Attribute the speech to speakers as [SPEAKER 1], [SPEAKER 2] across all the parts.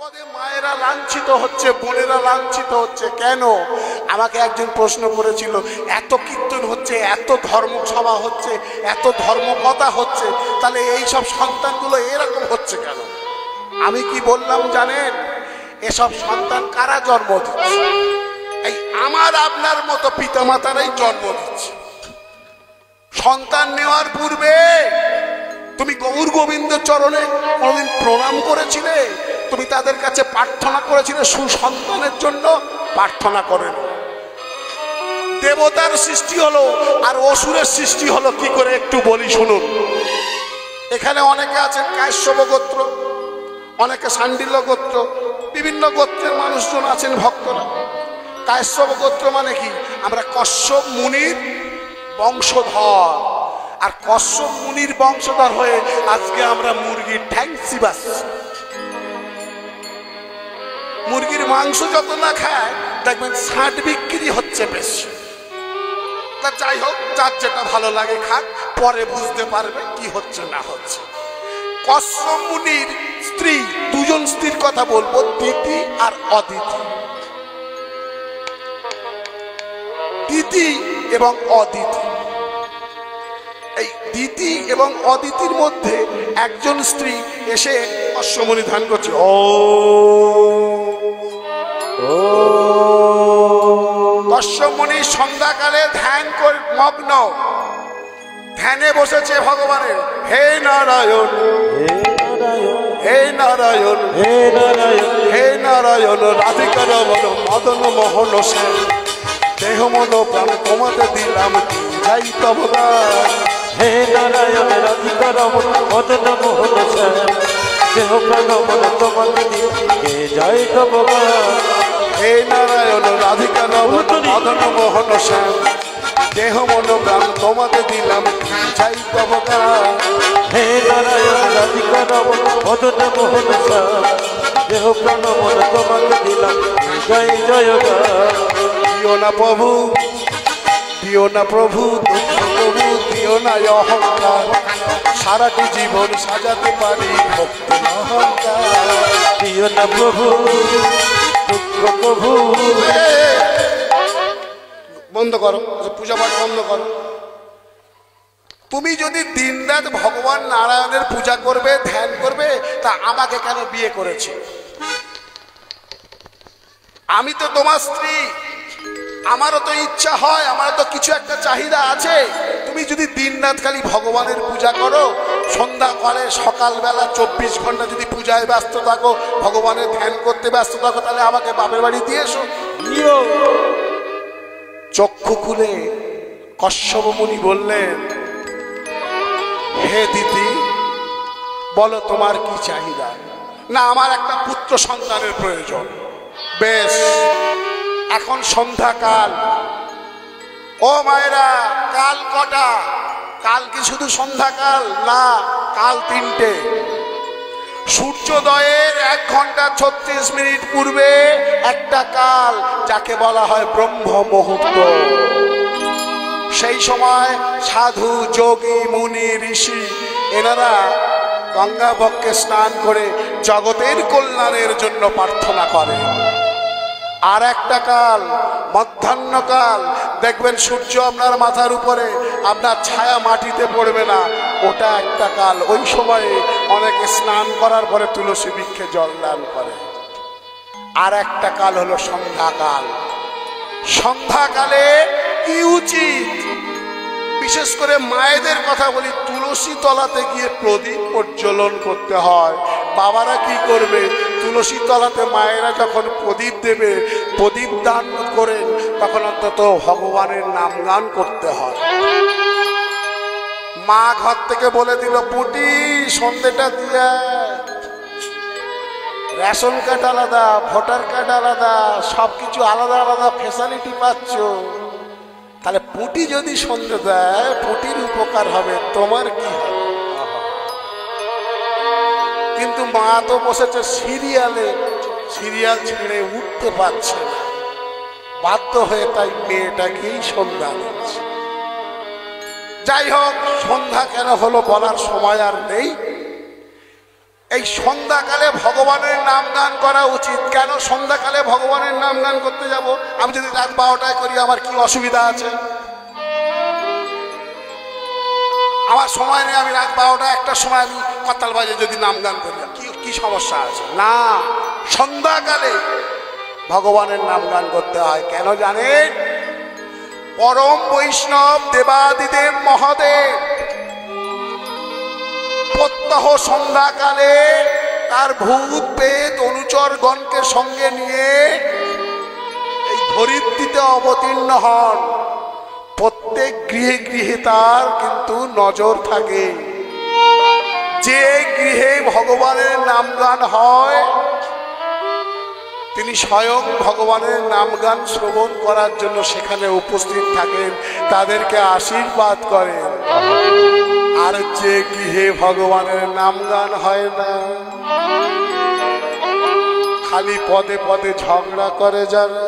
[SPEAKER 1] জগতে মায়েরা লাঞ্ছিত হচ্ছে, বোনেরা লাঞ্ছিত হচ্ছে কেন? আমাকে একজন প্রশ্ন করেছিল, এত কীর্তন হচ্ছে, এত ধর্মসভা হচ্ছে, এত ধর্মকথা হচ্ছে, তাহলে এই সব সন্তানগুলো এরকম হচ্ছে কেন? আমি কি বললাম জানেন? এসব সন্তান কারা জন্ম দিচ্ছে? এই আমার আপনার মতো পিতামাতারাই জন্ম দিচ্ছে। সন্তান নেওয়ার পূর্বে তুমি গৌর গোবিন্দ চরণে কোনদিন প্রণাম করেছিলে? তুমি তাদের কাছে প্রার্থনা করেছিলে সুসন্তানের জন্য? প্রার্থনা করেন। দেবতার সৃষ্টি হলো আর অসুরের সৃষ্টি হলো কি করে একটু বলি শুনুন। এখানে অনেকে আছেন কাশ্যপ গোত্র, অনেকে শাণ্ডিল্য গোত্র, বিভিন্ন গোত্রের মানুষজন আছেন ভক্তরা। কাশ্যপ গোত্র মানে কি? আমরা কশ্যপ মুনির বংশধর, আর কশ্যপ মুনির বংশধর হয়ে আজকে আমরা মুরগির ঠ্যাং চিবাচ্ছি। মুরগির মাংস যত না খায় দেখবেন ছাট বিক্রি হচ্ছে বেশি। তা যাই হোক, যার যেটা ভালো লাগে খাক, পরে বুঝতে পারবে কি হচ্ছে না হচ্ছে। কশ্যপ মুনির স্ত্রী, দুজন স্ত্রীর কথা বলবো, দিতি আর অদিতি। দিতি এবং অদিতি, এই দিতি এবং অদিতির মধ্যে একজন স্ত্রী এসে কশ্যপ মুনি ধ্যান করছে, কশ্যপ মুনি সন্ধ্যাকালে ধ্যান করে মগ্ন, ধ্যানে বসেছে ভগবানের। হে নারায়ণ, হে নারায়ণ, হে নারায়ণ, হে নারায়ণ, রাধিকা রমণ মদন মোহন সেন, দেহ মন প্রাণ তোমাতে দিলাম, যাই তব গান।
[SPEAKER 2] হে নারায়ণ, রাধিকা রমণ মদন মোহন সেন, দেহ প্রাণ মন তোমাতে দিলাম, যাই তব গান।
[SPEAKER 1] হে নারায়ণ, রাধিকা রমণ মদন মোহন সেন, দেহ মন প্রাণ তোমাতে দিলাম, যাই তব গান।
[SPEAKER 2] হে নারায়ণ, রাধিকা রমণ মদন মোহন সেন, দেহ প্রাণ মন তোমাতে দিলাম, জয় জয় গান।
[SPEAKER 1] দিও না প্রভু, দিও না প্রভু দুঃখ, প্রভু দিও না অহংকার, সারাটি জীবন সাজাতে পারি ভক্তি অহংকার।
[SPEAKER 2] দিও না প্রভু দুঃখ, প্রভু।
[SPEAKER 1] বন্ধ করো, পূজা পাঠ বন্ধ করো। তুমি যদি দিনরাত ভগবান নারায়ণের পূজা করবে, ধ্যান করবে, তা আমাকে কেন বিয়ে করেছে? আমি তো তোমার স্ত্রী, আমারও তো ইচ্ছা হয়, আমারও তো কিছু একটা চাহিদা আছে। তুমি যদি দিনরাত খালি ভগবানের পূজা করো, সন্ধ্যাকালে সকালবেলা 24 ঘন্টা যদি পূজায় ব্যস্ত থাকো, ভগবানের ধ্যান করতে ব্যস্ত থাকো, তাহলে আমাকে বাপের বাড়ি দিয়ে এসো। চক্ষু খুলে কশ্যপ মুনি বললেন, হে দিদি, বলো তোমার কি চাহিদা? না, আমার একটা পুত্র সন্তানের প্রয়োজন। বেশ, এখন সন্ধ্যাকাল। ও মায়েরা, কাল কটা? কাল কি শুধু সন্ধ্যাকাল? না, কাল 3টে। সূর্যোদয়ের 1 ঘন্টা 36 মিনিট পূর্বে একটা কাল, যাকে বলা হয় ব্রহ্ম মুহূর্ত। সেই সময় সাধু, যোগী, মুনি, ঋষি এনারা গঙ্গা বক্ষে স্নান করে জগতের কল্যাণের জন্য প্রার্থনা করে। আর একটা কাল মধ্যাহ্নকাল, দেখবেন সূর্য আপনার মাথার উপরে, আপনার ছায়া মাটিতে পড়বে না, ওটা একটা কাল। ওই সময়ে অনেকে স্নান করার পরে তুলসী বৃক্ষে জল দান করে। আর একটা কাল হলো সন্ধ্যাকাল। সন্ধ্যাকালে কি উচিত? বিশেষ করে মায়েদের কথা বলি, তুলসী তলাতে গিয়ে প্রদীপ প্রজ্বলন করতে হয়। বাবারা কি করবে? তুলসী তলাতে মায়েরা যখন প্রদীপ দেবে, প্রদীপ দান করেন, তখন অন্তত ভগবানের নাম গান করতে হয়। মা ঘর থেকে বলে দিল, পুটি সন্ধ্যেটা দিয়া, রেশন কার্ড আলাদা, ভোটার কার্ড আলাদা, সবকিছু আলাদা আলাদা ফেসিলিটি পাচ্ছ, তাহলে পুটি যদি সন্ধ্যে দেয়, পুটির উপকার হবে, তোমার কি হবে? কিন্তু মা তো বসেছে সিরিয়ালে, সিরিয়াল ছেড়ে উঠতে পারছে না, বাধ্য হয়ে তাই মেয়েটাকেই সন্ধ্যা দিচ্ছে। যাই হোক, সন্ধ্যা কেন হলো বলার সময় আর নেই। এই সন্ধ্যাকালে ভগবানের নাম গান করা উচিত। কেন সন্ধ্যাকালে ভগবানের নাম গান করতে যাব? আমি যদি রাত 12টায় করি আমার কি অসুবিধা আছে? আমার সময় নেই, আমি রাত 12টা 1টার সময় আমি করতাল বাজে যদি নাম গান করি কি সমস্যা আছে? না, সন্ধ্যাকালে ভগবানের নাম গান করতে হয়। কেন জানেন? পরম বৈষ্ণব দেবাদিদেব মহাদেব প্রত্যহ সন্ধ্যাকালে তার ভূত প্রেত অনুচরগণকে সঙ্গে নিয়ে এই ধরিত্রীতে অবতীর্ণ হন। প্রত্যেক গৃহে গৃহে তার কিন্তু নজর থাকে। যে গৃহে ভগবানের নাম গান হয় তিনি স্বয়ং ভগবানের নাম গান শ্রবণ করার জন্য সেখানে উপস্থিত থাকেন, তাদেরকে আশীর্বাদ করেন। আর যে গৃহে ভগবানের নাম গান হয় না, খালি পদে পদে ঝগড়া করে যারা,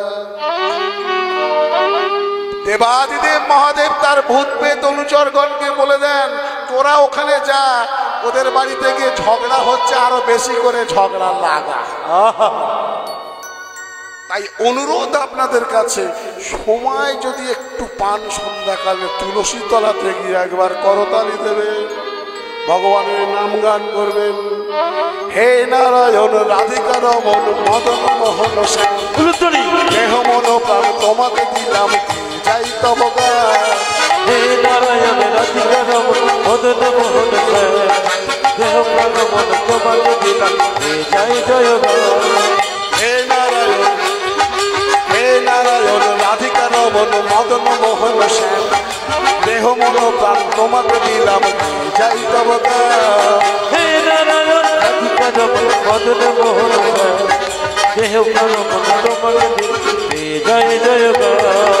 [SPEAKER 1] দেবাদিদেব মহাদেব তার ভূত প্রেত অনুচরগণকে বলে দেন তোরা ওখানে যা, ওদের বাড়িতে গিয়ে ঝগড়া হচ্ছে, আরো বেশি করে ঝগড়া লাগা। তাই অনুরোধ আপনাদের কাছে, সময় যদি একটু পান সন্ধ্যাকালে তুলসী তলাতে গিয়ে একবার করতালি দেবে, ভগবানের নাম গান করবেন। হে নারায়ণ রাধিকা রমন মদন মোহন শ্যাম, দেহ মন প্রাণ তোমাকে দিলাম যাই তব গান।
[SPEAKER 2] হে নারায়ণ রাধিকা রমন মদন মোহন শ্যাম, দেহ প্রাণ মন তোমাকে দিলাম যাই জয় গান।
[SPEAKER 1] হে নারায়ণ, হে নারায়ণ রাধিকা রমন মদন মোহন শ্যাম, দেহ মন প্রাণ তোমাকে দিলাম যাই তব গান।
[SPEAKER 2] হে নারায়ণ রাধিকা রমন মদন মোহন শ্যাম, দেহ প্রাণ মন তোমাকে দিলাম জয় জয় গান।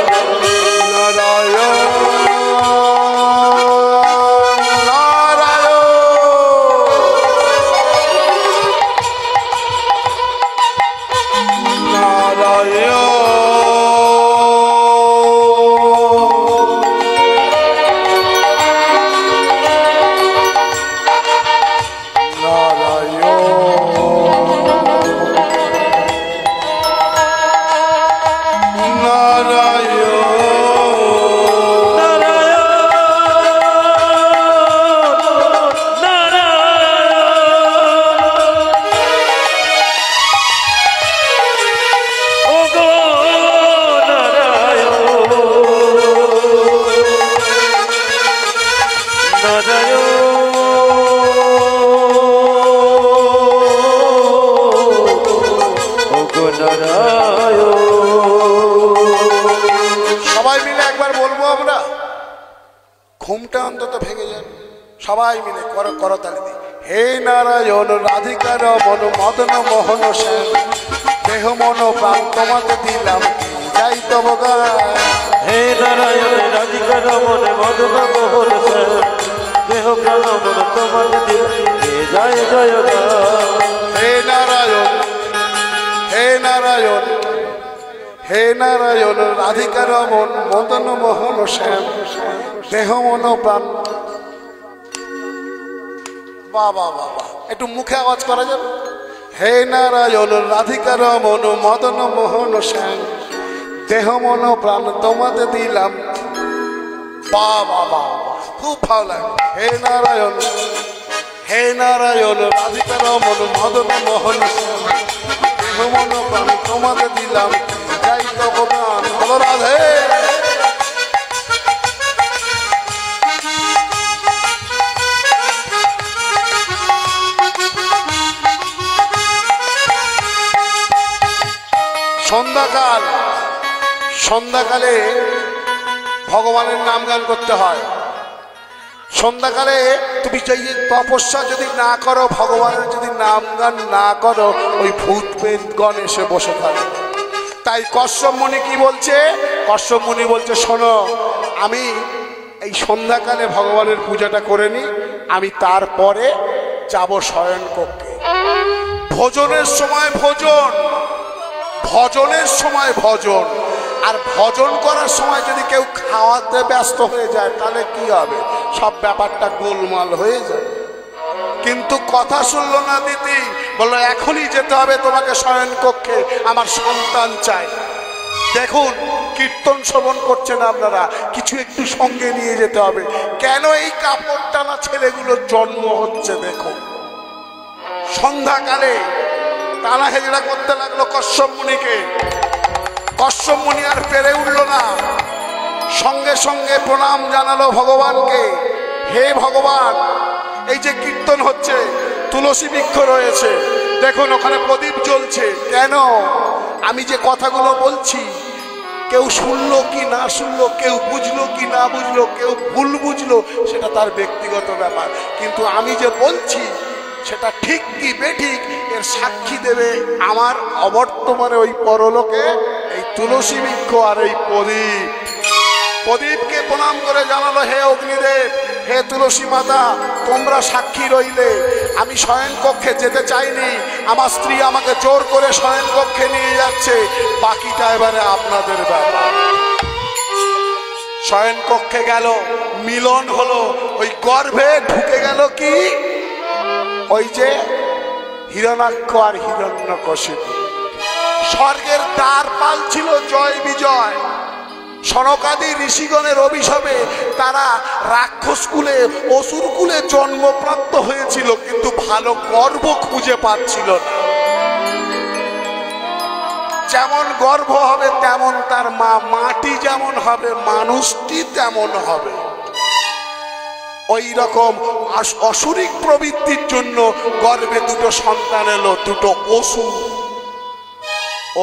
[SPEAKER 1] নারায়ণ সবাই মিলে একবার বলবো আমরা, ঘুমটা অন্তত ভেঙে যাবে। সবাই মিলে করতালি দিই। হে নারায়ণ রাধিকা রমন মদন মোহন শ্যাম, দেহ মন প্রাণ তোমাকে দিলাম যাই তব গান।
[SPEAKER 2] হে নারায়ণ রাধিকা রমন মদন মোহন শ্যাম, দেহ প্রাণ মন তোমাকে দিলাম জয় জয় গান।
[SPEAKER 1] হে নারায়ণ, হে নারায়ণ, হে নারায়ণ রাধিকা রমন মদন মোহন শ্যাম, দেহ মন প্রাণ। বাবা বাবা, একটু মুখে আওয়াজ করা যাবে? হে নারায়ণ রাধিকা রমন মদন মোহন শ্যাম, দেহ মন প্রাণ তোমাতে দিলাম। বাবা বাবা, খুব ভালো লাগে। হে নারায়ণ, হে নারায়ণ রাধিকা রমন মদন মোহন শ্যাম, দেহ মন প্রাণ তোমাতে দিলাম যাই তব গান। বলো রাধে। সন্ধ্যাকাল, সন্ধ্যাকালে ভগবানের নাম গান করতে হয়। সন্ধ্যাকালে তুমি যে তপস্যা যদি না করো, ভগবানের যদি নাম গান না করো, ওই ভূত প্রেতগণ এসে বসে থাকে। তাই কশ্যপ মুনি কি বলছে? কশ্যপ মুনি বলছে শোনো, আমি এই সন্ধ্যাকালে ভগবানের পূজাটা করে নি, আমি তারপরে যাব শয়ন কক্ষে। ভোজনের সময় ভোজন, ভজনের সময় ভজন, আর ভজন করার সময় যদি কেউ খাওয়াতে ব্যস্ত হয়ে যায় তাহলে কি হবে? সব ব্যাপারটা গোলমাল হয়ে যায়। কিন্তু কথা শুনলো না দিদি, বললো এখনই যেতে হবে তোমাকে শয়ন কক্ষে, আমার সন্তান চাই। দেখুন কীর্তন শ্রবণ করছেন আপনারা, কিছু একটু সঙ্গে নিয়ে যেতে হবে। কেন এই কাপড় টানা ছেলেগুলোর জন্ম হচ্ছে দেখুন। সন্ধ্যাকালে টানা হেজড়া করতে লাগলো কশ্যপ মুনিকে। কশ্যপ মুনি আর পেরে উঠল না, সঙ্গে সঙ্গে প্রণাম জানালো ভগবানকে। হে ভগবান, এই যে কীর্তন হচ্ছে, তুলসী বৃক্ষ রয়েছে, দেখুন ওখানে প্রদীপ জ্বলছে। কেন? আমি যে কথাগুলো বলছি কেউ শুনলো কি না শুনলো, কেউ বুঝলো কি না বুঝলো, কেউ ভুল বুঝলো, সেটা তার ব্যক্তিগত ব্যাপার, কিন্তু আমি যে বলছি সেটা ঠিক কি বেঠিক এর সাক্ষী দেবে আমার অবর্তমানে ওই পরলোকে এই তুলসী বৃক্ষ আর এই প্রদীপ। প্রদীপকে প্রণাম করে জানালো, হে অগ্নিদেব, হে তুলসী মাতা, তোমরা সাক্ষী রইলে। আমি শয়ন কক্ষে যেতে চাইনি, আমার স্ত্রী আমাকে জোর করে শয়ন কক্ষে নিয়ে যাচ্ছে, বাকিটা এবারে আপনাদের ব্যাপার। শয়ন কক্ষে গেল, মিলন হলো, ওই গর্ভে ঢুকে গেল কি ওই যে হিরণাক্ষ আর হিরণ্যকশিপু। স্বর্গের দ্বার পাল ছিল জয় বিজয়। সনকাদি ঋষিগণের অভিশাপে তারা রাক্ষস কুলে অসুর কুলে জন্মপ্রাপ্ত হয়েছিল, কিন্তু ভালো গর্ভ খুঁজে পাচ্ছিল না। যেমন গর্ভ হবে তেমন তার মা, মাটি যেমন হবে মানুষটি তেমন হবে। ওই রকম অসুরিক প্রবৃত্তির জন্য গর্ভে দুটো সন্তান এলো, দুটো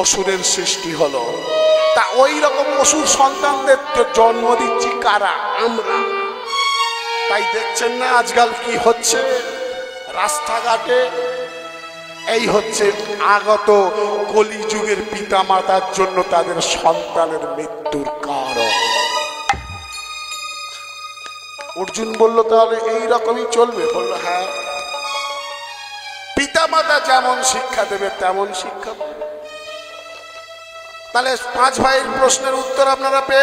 [SPEAKER 1] অসুরের সৃষ্টি হলো। তা ওই রকম অসুর সন্তানদের তো জন্ম দিচ্ছি কারা? আমরা। তাই দেখছেন না আজকাল কি হচ্ছে রাস্তাঘাটে? এই হচ্ছে আগত কলিযুগের পিতা মাতার জন্য তাদের সন্তানের মৃত্যুর কারণ। অর্জুন বলল, তাহলে এই রকমই চলবে? বলল, হ্যাঁ, পিতা মাতা যেমন শিক্ষা দেবে তেমন শিক্ষা। তাহলে 5 ভাইয়ের প্রশ্নের উত্তর আপনারা পেয়ে